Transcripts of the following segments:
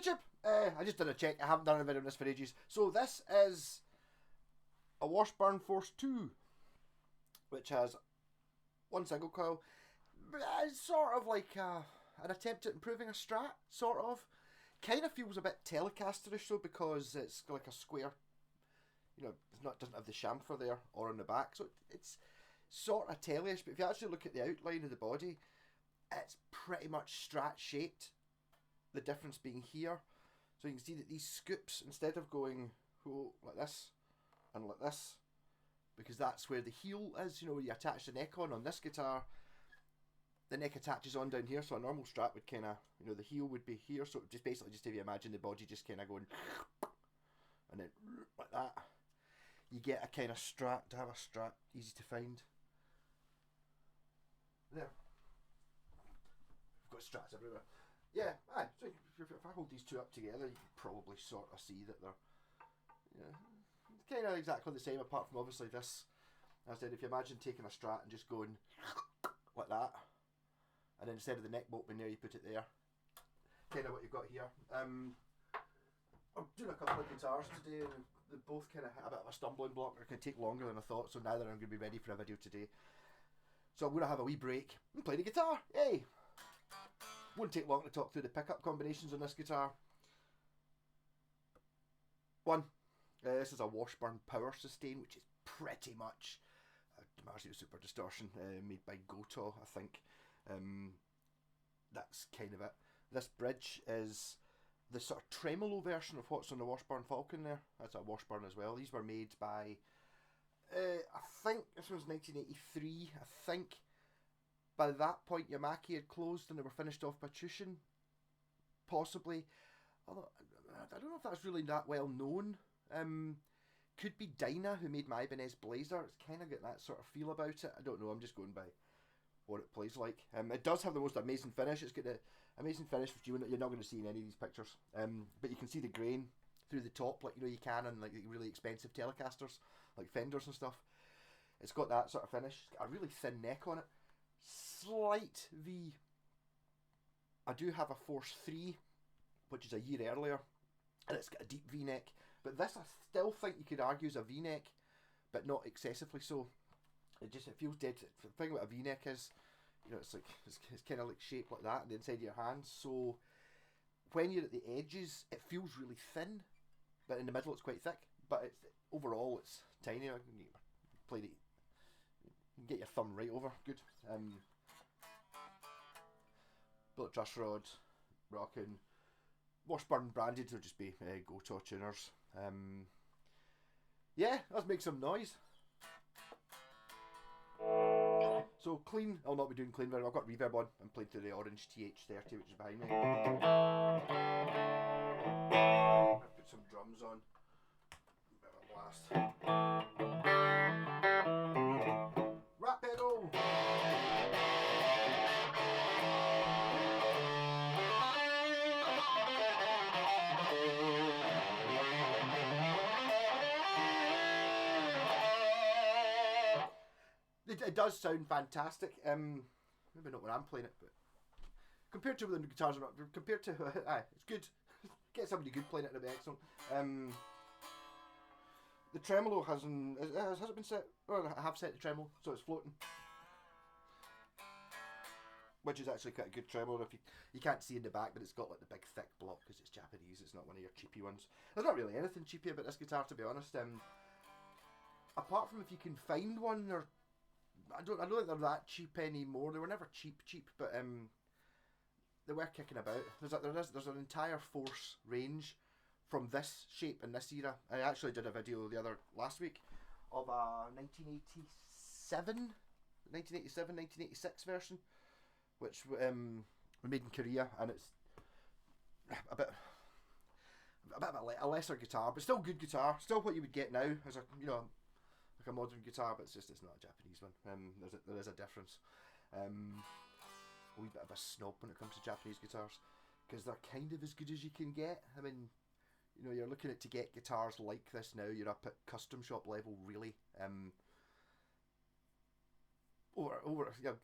YouTube! I just did a check. I haven't done a video on this for ages. So this is a Washburn Force 2, which has one single coil. It's sort of like an attempt at improving a Strat, sort of. Kind of feels a bit Telecasterish though, because it's like a square, you know, doesn't have the chamfer there or on the back, so it's sort of Teleish. But if you actually look at the outline of the body, it's pretty much Strat shaped. The difference being here, so you can see that these scoops, instead of going like this and like this, because that's where the heel is, you know, where you attach the neck on this guitar, the neck attaches on down here, so a normal Strat would kind of, you know, the heel would be here, so just basically, just if you imagine the body just kind of going, and then like that, you get a kind of Strat, to have a Strat, easy to find. There. We've got Strats everywhere. Yeah, aye. So if I hold these two up together, you can probably sort of see that they're, yeah, kind of exactly the same, apart from obviously this. As I said, if you imagine taking a Strat and just going like that, and then instead of the neck bolt being there, you put it there. Kind of what you've got here. I'm doing a couple of guitars today, and they both kind of hit a bit of a stumbling block. It can take longer than I thought, so neither I'm going to be ready for a video today. So I'm going to have a wee break and play the guitar. Yay! Won't take long to talk through the pickup combinations on this guitar. One, this is a Washburn Power Sustain, which is pretty much a DiMarzio Super Distortion made by Goto, I think. That's kind of it. This bridge is the sort of tremolo version of what's on the Washburn Falcon there. That's a Washburn as well. These were made by, I think this was 1983, I think. By that point, Yamaki had closed and they were finished off by Tushin, possibly. Although, I don't know if that's really that well known. Could be Dinah, who made my Ibanez Blazer. It's kind of got that sort of feel about it. I don't know, I'm just going by what it plays like. It does have the most amazing finish. It's got the amazing finish which you're not going to see in any of these pictures. But you can see the grain through the top, like, you know, you can on like really expensive Telecasters, like Fenders and stuff. It's got that sort of finish. It's got a really thin neck on it. Slight V. I do have a Force 3, which is a year earlier, and it's got a deep V neck. But this, I still think you could argue is a V neck, but not excessively so. It feels dead. The thing about a V neck is, you know, it's like it's kind of like shaped like that on the inside of your hand. So when you're at the edges, it feels really thin, but in the middle it's quite thick. But overall it's tiny. I can play the. You can get your thumb right over. Good. Bullet truss rod, rocking. Washburn branded, would just be Goto tuners. Yeah, let's make some noise. So clean, I'll not be doing clean very well. I've got reverb on. I'm playing through the orange TH30, which is behind me. I'll put some drums on. Bit of a blast. Rat pedal! It does sound fantastic. Maybe not when I'm playing it, but compared to the guitars, compared to it's good. Get somebody good playing it, it'll be excellent. The tremolo has it been set? Well, I have set the tremolo, so it's floating, which is actually quite a good tremolo. If you can't see in the back, but it's got like the big thick block because it's Japanese. It's not one of your cheapy ones. There's not really anything cheapy about this guitar, to be honest. Apart from if you can find one, or I don't think they're that cheap anymore. They were never cheap, but they were kicking about. There's an entire Force range from this shape and this era. I actually did a video last week of a 1986 version, which we made in Korea, and it's a bit of a lesser guitar, but still good guitar. Still what you would get now as a, you know, like a modern guitar, but it's not a Japanese one. There is a difference. A wee bit of a snob when it comes to Japanese guitars, because they're kind of as good as you can get. I mean, you know, you're looking at, to get guitars like this now, you're up at custom shop level, really. Over you know,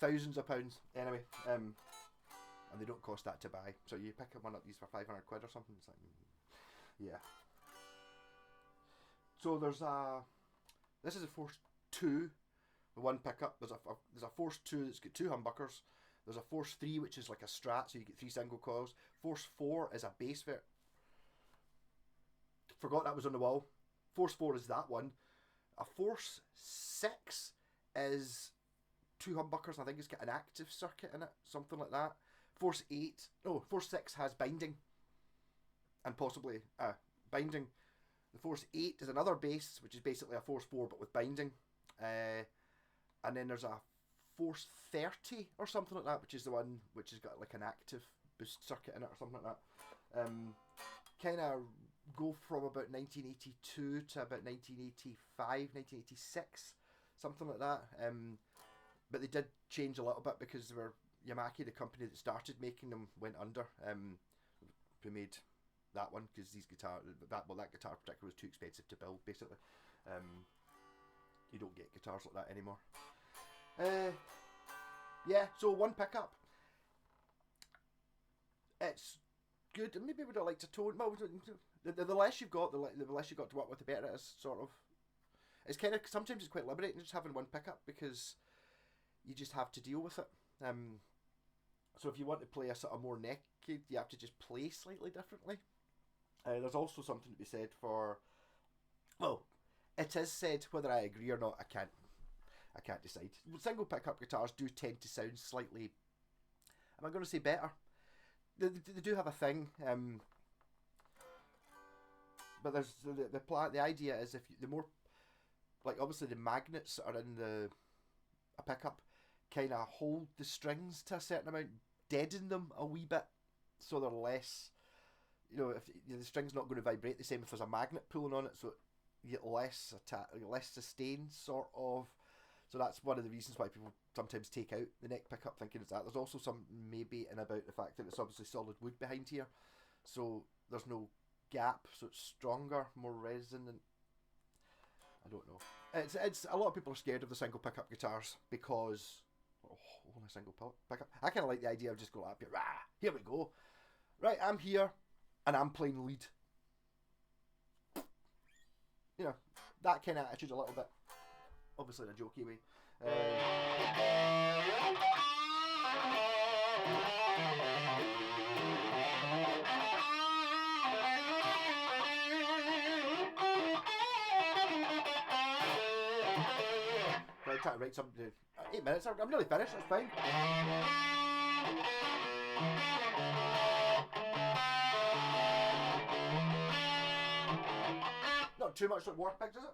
thousands of pounds anyway. And they don't cost that to buy. So you pick one up these for 500 quid or something. It's like, yeah. So this is a Force 2, the one pickup. There's a Force 2 that's got 2 humbuckers. There's a Force 3 which is like a Strat, so you get 3 single coils. Force 4 is a base ver. Forgot that was on the wall. Force 4 is that one. A Force 6 is 2 humbuckers. I think it's got an active circuit in it, something like that. Force 6 has binding, and possibly binding. The Force 8 is another base, which is basically a Force 4 but with binding. And then there's a Force 30 or something like that, which is the one which has got like an active boost circuit in it or something like that. Kind of go from about 1982 to about 1985, 1986, something like that. But they did change a little bit because they were Yamaha, the company that started making them, went under. Who made that one because that guitar particularly was too expensive to build. Basically, you don't get guitars like that anymore. Yeah, so one pickup. It's good. Maybe we don't like to tone. Well, the less you've got, the less you've got to work with, the better it is. Sort of. It's kind of sometimes it's quite liberating just having one pickup because you just have to deal with it. So if you want to play a sort of more naked, you have to just play slightly differently. There's also something to be said for, well, it is said, whether I agree or not, I can't decide. Single pickup guitars do tend to sound slightly, am I going to say better? They do have a thing, but there's the idea is if the more, like obviously the magnets are in a pickup kind of hold the strings to a certain amount, deaden them a wee bit, so they're less, if the string's not going to vibrate the same if there's a magnet pulling on it, so you get less sustain sort of. So that's one of the reasons why people sometimes take out the neck pickup thinking it's that. There's also some maybe in about the fact that it's obviously solid wood behind here, so there's no gap, so it's stronger, more resonant. I don't know. It's a lot of people are scared of the single pickup guitars because only a single pickup. I kind of like the idea of just going up here. Rah, here we go. Right, I'm here and I'm playing lead. That kind of attitude a little bit. Obviously in a jokey way. I'm trying to write something. 8 minutes. I'm nearly finished. That's fine. Not too much like war pigs, is it?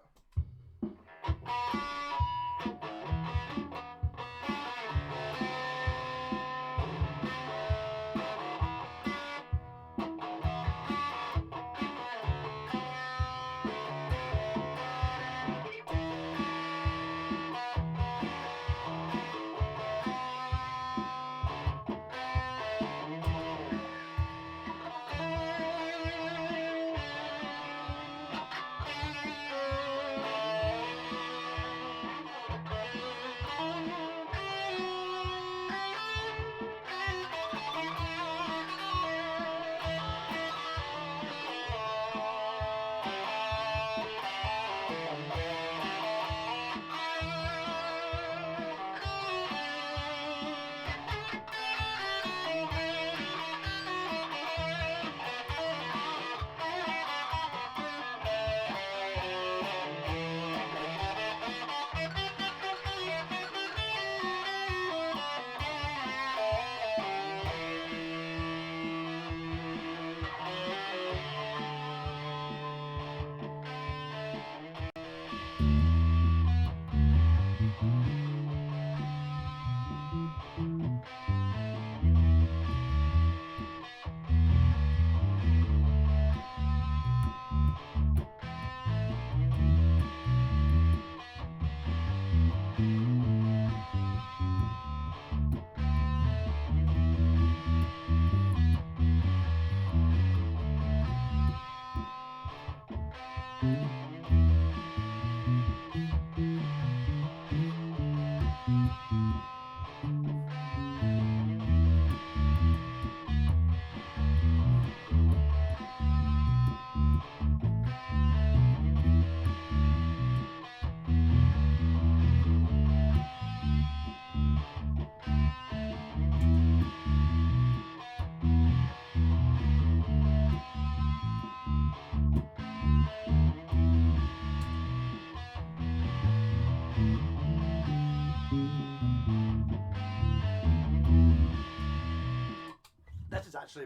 actually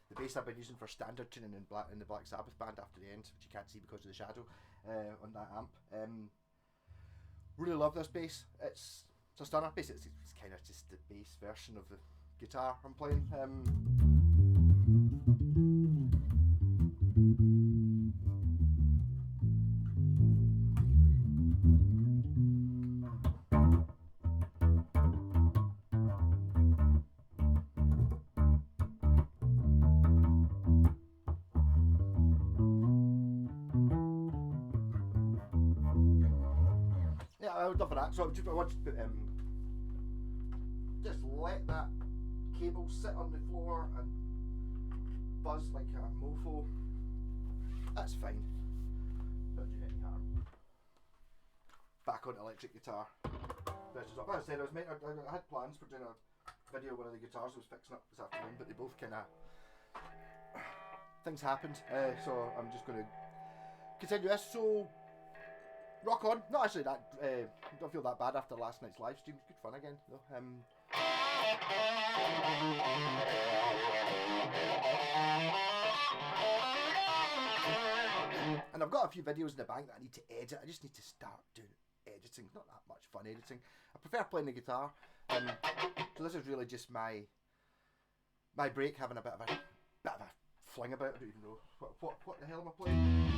the bass I've been using for standard tuning in the Black Sabbath band after the end, which you can't see because of the shadow on that amp. Really love this bass. It's a stunner bass. It's kind of just the bass version of the guitar I'm playing. Yeah, I would love for that. So I want to put just let that cable sit on the floor and buzz like a mofo. That's fine. Don't do any harm. Back on electric guitar. As I said, I had plans for doing a video of one of the guitars I was fixing up this afternoon, but they both kind of things happened. So I'm just going to continue this. So rock on. Not actually that. Don't feel that bad after last night's live stream. Good fun again. Though. And I've got a few videos in the bank that I need to edit. I just need to start doing editing. Not that much fun editing. I prefer playing the guitar. So this is really just my break, having a bit of a fling about. I don't even know what the hell am I playing.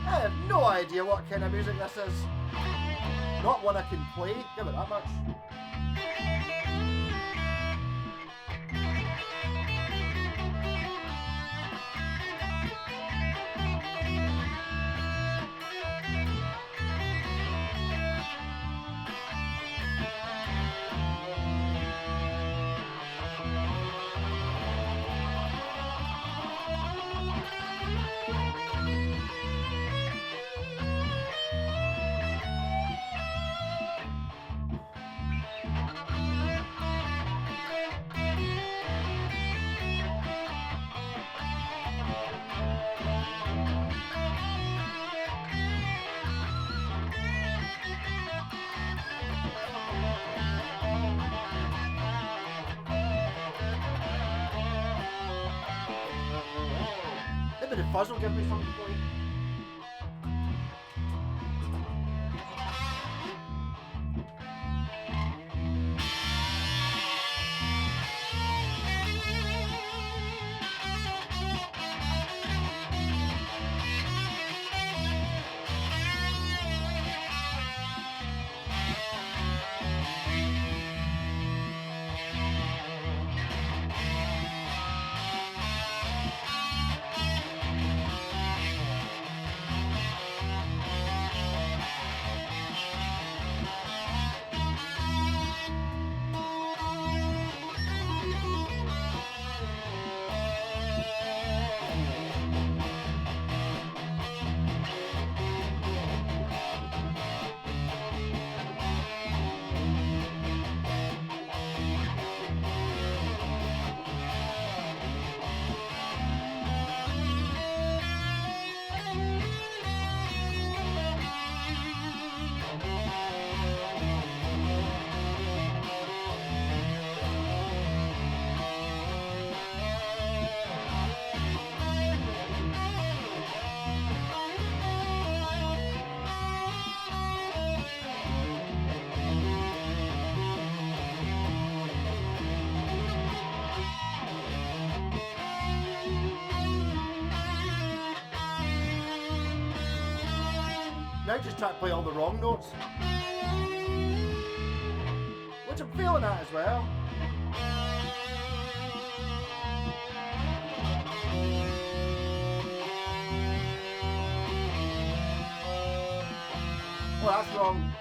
I have no idea what kind of music this is. Not one I can play, give it that much. Maybe the fuzz will give me something to play. might just try to play all the wrong notes. Which I'm feeling at as well. Oh, that's wrong.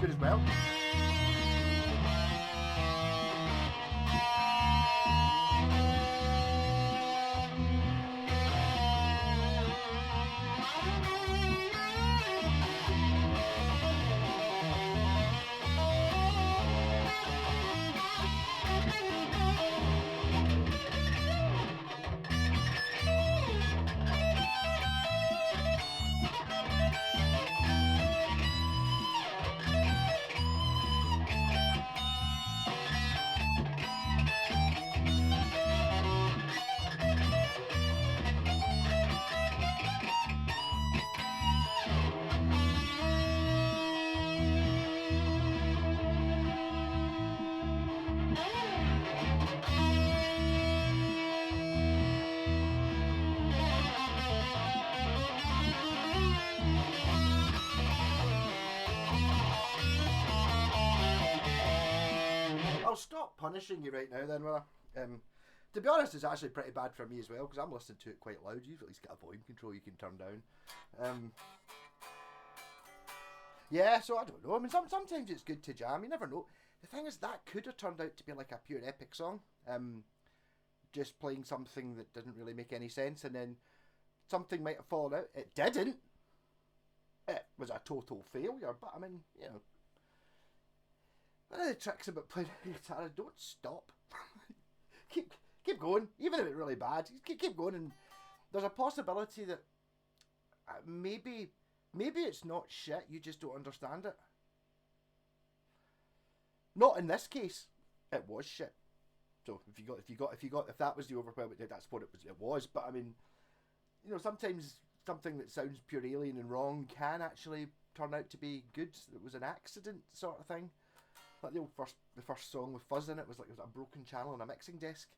Good as well. I'll stop punishing you right now then, will I? To be honest, it's actually pretty bad for me as well, because I'm listening to it quite loud. You've at least got a volume control you can turn down. Yeah, so I don't know. I mean, sometimes it's good to jam. You never know. The thing is, that could have turned out to be like a pure epic song. Just playing something that didn't really make any sense, and then something might have fallen out. It didn't. It was a total failure, but I mean, you know. One of the tricks about playing the guitar is don't stop. keep going, even if it's really bad. Keep going, and there's a possibility that maybe it's not shit. You just don't understand it. Not in this case. It was shit. So if that was the overwhelming, that's what it was. But I mean, you know, sometimes something that sounds pure alien and wrong can actually turn out to be good. It was an accident sort of thing. Like the first song with fuzz in it was a broken channel on a mixing desk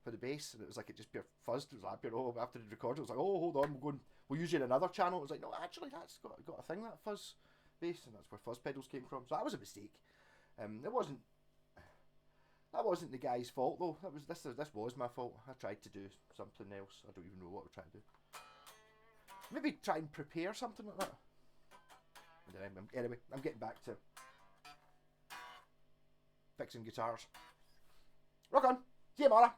for the bass, and it was like it just pure fuzzed. It was like, after the record, it was like, oh, hold on, we'll use you in another channel. It was like, no, actually, that's got a thing, that fuzz bass, and that's where fuzz pedals came from. So that was a mistake. That wasn't the guy's fault though. This was my fault. I tried to do something else. I don't even know what I tried to do. Maybe try and prepare something like that. Anyway, I'm getting back to fixing guitars. Rock on. See you, Mara.